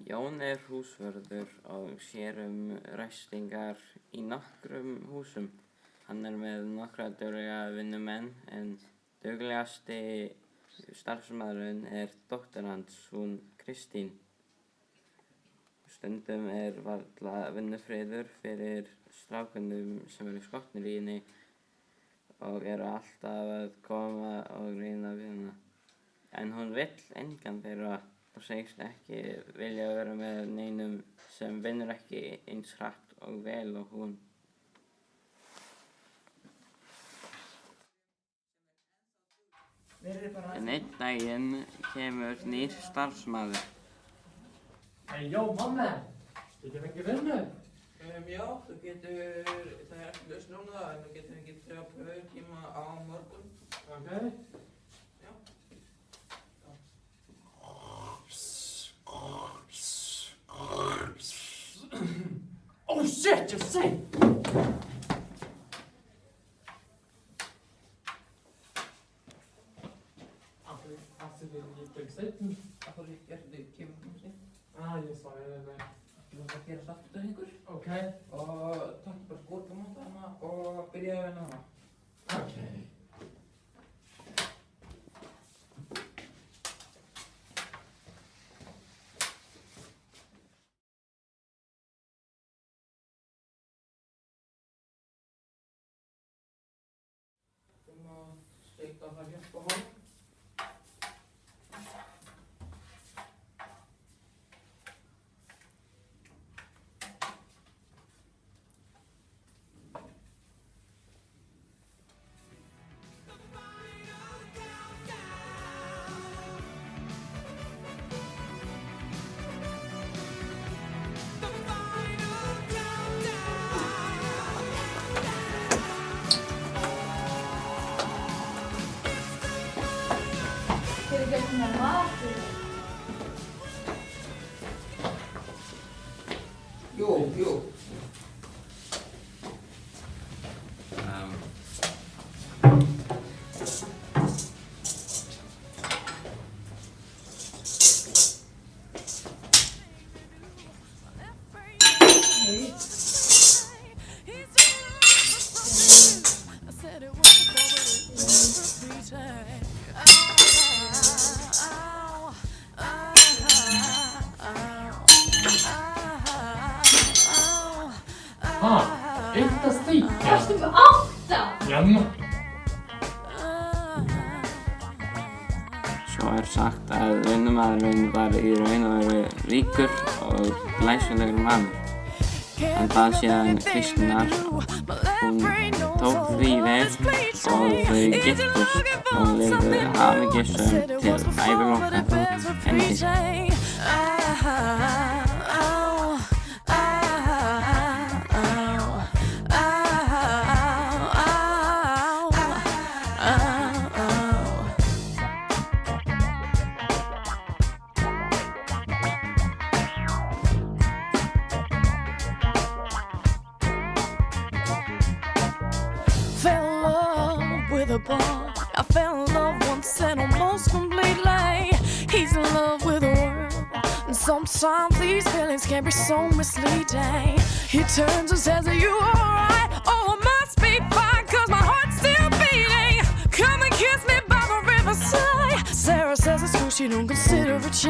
Jón er húsvörður og sér ræstingar í nokkrum húsum. Hann er með nokkra duglega vinnumenn en duglegasti starfsmaðurinn er dóttir hans, hún Kristín. Stundum er varla vinnufriður fyrir strákunum sem eru skotnir í henni og eru alltaf að koma og reyna við hana. En hún vill engan þeirra og segist ekki vilja vera með neinum sem vinnur ekki eins hratt og vel og hún. En einn daginn kemur nýr starfsmaður. Jó, mamma, ég get ekki vinnu. Já, það er ekki laus núna en þú getur fengið 3 pröfutíma á morgun. Ok. Já. Oh shit, ég sé! Ég tek seinni. Það er gerði kemur Ég svarði það. Þú þarf að gera saltur ykkur. Ok. Og takk bara skórkamóta hana og byrjaði að vinna hana. Ok. Þú má steika það hjálpa honum. Hefur ekki eitthvað með matur? Jú. Eitt að steikja. Ertu með 8? Janna. Svo er sagt að vinnumaðurinn var í raun og veru ríkur og glæsilegur maður. En það síðan Kristínar, hún tók því vel og þau giftust og lifðu hamingjusöm til æviloka endis. I fell in love once and almost completely. He's in love with the world, and sometimes these feelings can be so misleading. He turns and says, are you alright? Oh, I must be fine, cause my heart's still beating. Come and kiss me by the riverside. Sarah says it's cool, she don't consider it cheap.